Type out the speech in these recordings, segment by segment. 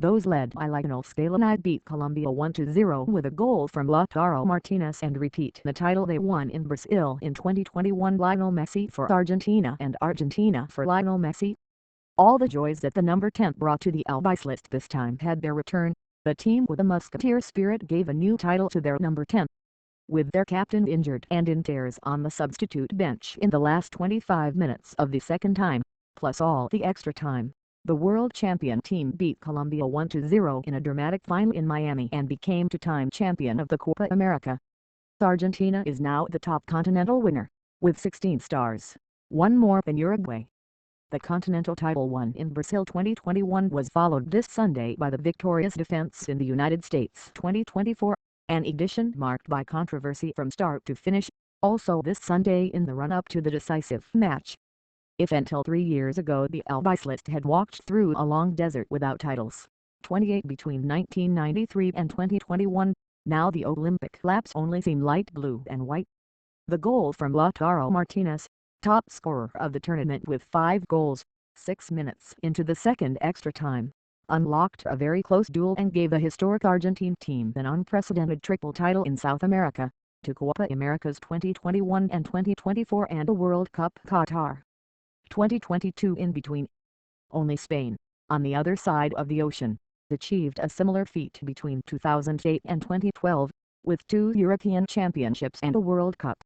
Those led by Lionel Scaloni beat Colombia 1-0 with a goal from Lautaro Martinez and repeat the title they won in Brazil in 2021. Lionel Messi for Argentina and Argentina for Lionel Messi. All the joys that the number 10 brought to the albiceleste this time had their return. The team with a musketeer spirit gave a new title to their number 10. With their captain injured and in tears on the substitute bench in the last 25 minutes of the second time, plus all the extra time, the world champion team beat Colombia 1-0 in a dramatic final in Miami and became two-time champion of the Copa America. Argentina is now the top continental winner, with 16 stars, one more than Uruguay. The continental title won in Brazil 2021 was followed this Sunday by the victorious defense in the United States 2024, an edition marked by controversy from start to finish, also this Sunday in the run-up to the decisive match. If until 3 years ago the albiceleste had walked through a long desert without titles, 28 between 1993 and 2021, now the Olympic laps only seem light blue and white. The goal from Lautaro Martinez, top scorer of the tournament with 5 goals, 6 minutes into the second extra time, unlocked a very close duel and gave the historic Argentine team an unprecedented triple title in South America, to Copa Americas 2021 and 2024 and the World Cup Qatar 2022 in between. Only Spain, on the other side of the ocean, achieved a similar feat between 2008 and 2012, with 2 European Championships and a World Cup.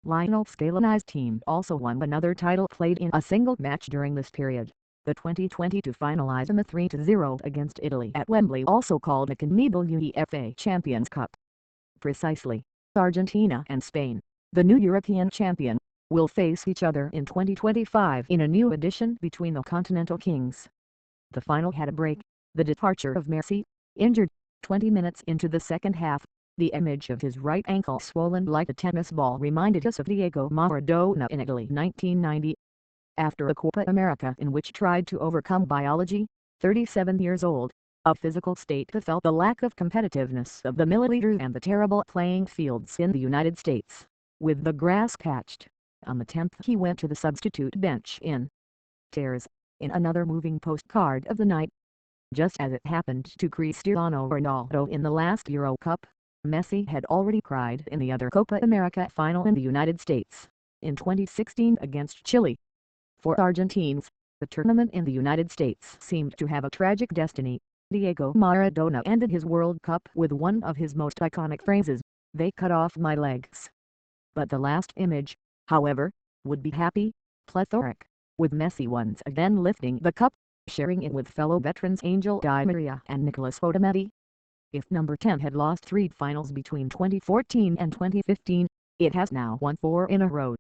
Lionel Scaloni's team also won another title played in a single match during this period, the 2020 to finalize a 3-0 against Italy at Wembley, also called the CONMEBOL UEFA Champions Cup. Precisely, Argentina and Spain, the new European champion, will face each other in 2025 in a new edition between the Continental Kings. The final had a break, the departure of Messi, injured, 20 minutes into the second half. The image of his right ankle swollen like a tennis ball reminded us of Diego Maradona in Italy 1990. After a Copa America in which tried to overcome biology, 37 years old, a physical state that felt the lack of competitiveness of the milliliters and the terrible playing fields in the United States, with the grass patched. On the 10th he went to the substitute bench in tears, in another moving postcard of the night. Just as it happened to Cristiano Ronaldo in the last Euro Cup, Messi had already cried in the other Copa America final in the United States, in 2016 against Chile. For Argentines, the tournament in the United States seemed to have a tragic destiny. Diego Maradona ended his World Cup with one of his most iconic phrases, "They cut off my legs." But the last image, however, would be happy, plethoric, with Messi once again lifting the cup, sharing it with fellow veterans Angel Di Maria and Nicolas Otamendi. If number 10 had lost 3 finals between 2014 and 2015, it has now won 4 in a row.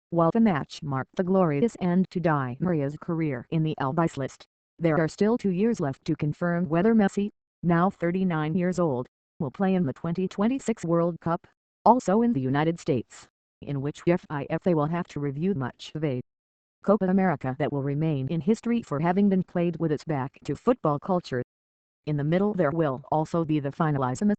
While the match marked the glorious end to Di Maria's career in the albiceleste, there are still 2 years left to confirm whether Messi, now 39 years old, will play in the 2026 World Cup, also in the United States, in which if they will have to review much of a Copa America that will remain in history for having been played with its back to football culture. In the middle there will also be the finalissima,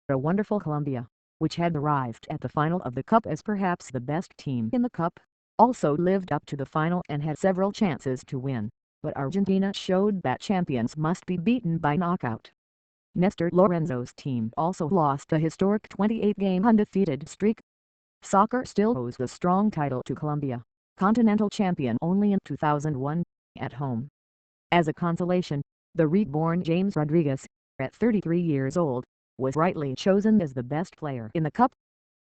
a wonderful Colombia, which had arrived at the final of the Cup as perhaps the best team in the Cup, also lived up to the final and had several chances to win, but Argentina showed that champions must be beaten by knockout. Nestor Lorenzo's team also lost a historic 28-game undefeated streak. Soccer still owes the strong title to Colombia, continental champion only in 2001, at home. As a consolation, the reborn James Rodriguez, at 33 years old, was rightly chosen as the best player in the Cup.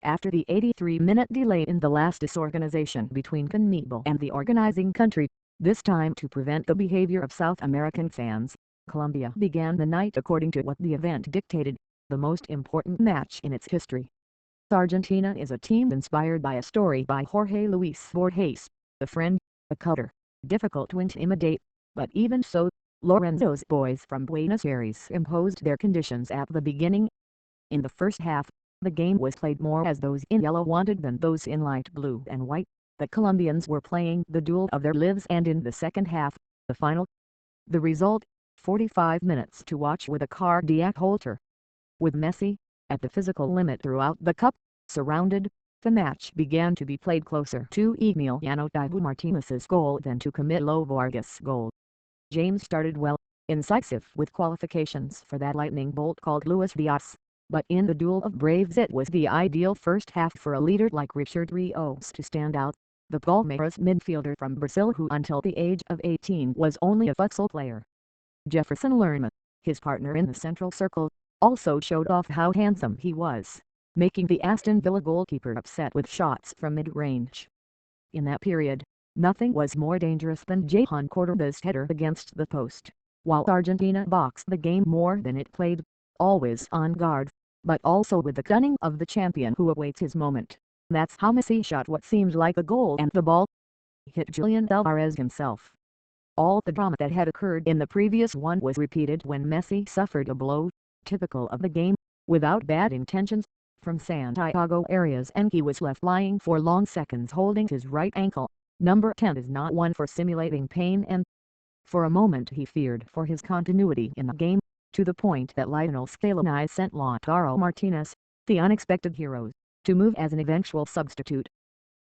After the 83-minute delay in the last disorganization between CONMEBOL and the organizing country, this time to prevent the behavior of South American fans, Colombia began the night according to what the event dictated, the most important match in its history. Argentina is a team inspired by a story by Jorge Luis Borges, a friend, a cutter, difficult to intimidate, but even so, Lorenzo's boys from Buenos Aires imposed their conditions at the beginning. In the first half, the game was played more as those in yellow wanted than those in light blue and white. The Colombians were playing the duel of their lives, and in the second half, the final. The result, 45 minutes to watch with a cardiac halter. With Messi, at the physical limit throughout the Cup, surrounded, the match began to be played closer to Emiliano Dibu Martinez's goal than to Camilo Vargas' goal. James started well, incisive with qualifications for that lightning bolt called Luis Diaz. But in the duel of braves it was the ideal first half for a leader like Richard Rios to stand out. The Palmeiras midfielder from Brazil, who until the age of 18 was only a futsal player. Jefferson Lerma, his partner in the central circle, also showed off how handsome he was, making the Aston Villa goalkeeper upset with shots from mid-range. In that period, nothing was more dangerous than Johan Cordoba's header against the post, while Argentina boxed the game more than it played, always on guard, but also with the cunning of the champion who awaits his moment. That's how Messi shot what seemed like a goal, and the ball hit Julian Alvarez himself. All the drama that had occurred in the previous one was repeated when Messi suffered a blow, typical of the game, without bad intentions, from Santiago Arias, and he was left lying for long seconds holding his right ankle. Number 10 is not one for simulating pain, and for a moment he feared for his continuity in the game, to the point that Lionel Scaloni sent Lautaro Martinez, the unexpected hero, to move as an eventual substitute.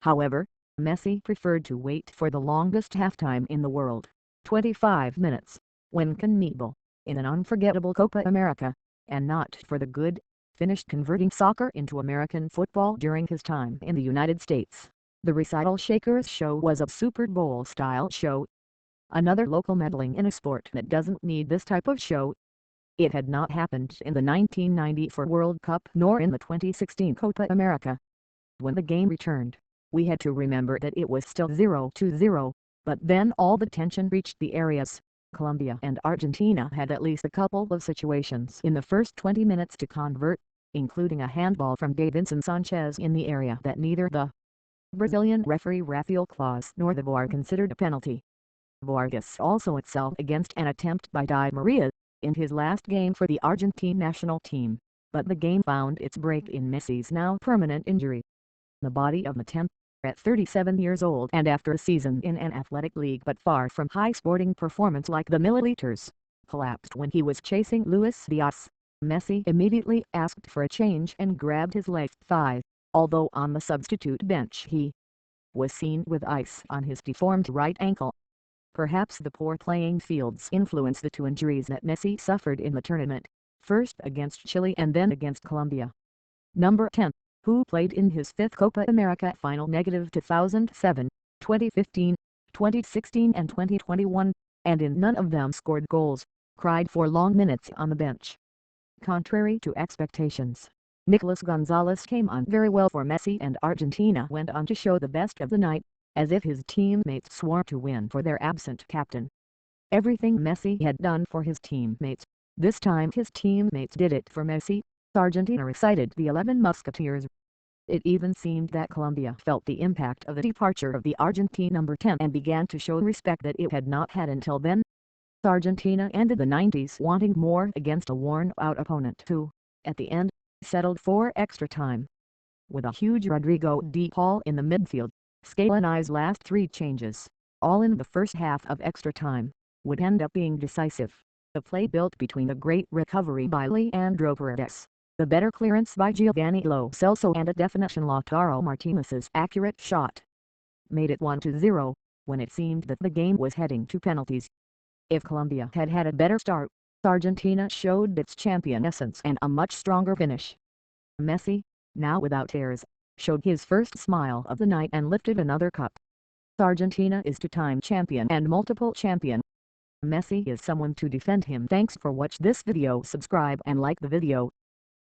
However, Messi preferred to wait for the longest halftime in the world, 25 minutes, when CONMEBOL, in an unforgettable Copa America, and not for the good, finished converting soccer into American football during his time in the United States. The Recital Shakers show was a Super Bowl-style show. Another local meddling in a sport that doesn't need this type of show. It had not happened in the 1994 World Cup nor in the 2016 Copa America. When the game returned, we had to remember that it was still 0-0, but then all the tension reached the areas. Colombia and Argentina had at least a couple of situations in the first 20 minutes to convert, including a handball from Davinson Sanchez in the area that neither the Brazilian referee Rafael Claus nor the VAR considered a penalty. Vargas also itself against an attempt by Di Maria in his last game for the Argentine national team, but the game found its break in Messi's now permanent injury. The body of Matem, at 37 years old and after a season in an athletic league but far from high sporting performance like the Milliliters, collapsed when he was chasing Luis Diaz. Messi immediately asked for a change and grabbed his left thigh, although on the substitute bench he was seen with ice on his deformed right ankle. Perhaps the poor playing fields influenced the two injuries that Messi suffered in the tournament, first against Chile and then against Colombia. Number 10, who played in his fifth Copa America final -2007, 2015, 2016 and 2021, and in none of them scored goals, cried for long minutes on the bench. Contrary to expectations, Nicolas Gonzalez came on very well for Messi, and Argentina went on to show the best of the night, as if his teammates swore to win for their absent captain. Everything Messi had done for his teammates, this time his teammates did it for Messi. Argentina recited the 11 Musketeers. It even seemed that Colombia felt the impact of the departure of the Argentine number 10 and began to show respect that it had not had until then. Argentina ended the 90s wanting more against a worn-out opponent who, at the end, settled for extra time. With a huge Rodrigo de Paul in the midfield, Scaloni's last three changes, all in the first half of extra time, would end up being decisive. The play built between a great recovery by Leandro Paredes, the better clearance by Giovanni Lo Celso and a definition Lautaro Martinez's accurate shot made it 1-0, when it seemed that the game was heading to penalties. If Colombia had had a better start, Argentina showed its champion essence and a much stronger finish. Messi, now without tears, showed his first smile of the night and lifted another cup. Argentina is two-time champion and multiple champion. Messi is someone to defend him. Thanks for watching this video. Subscribe and like the video.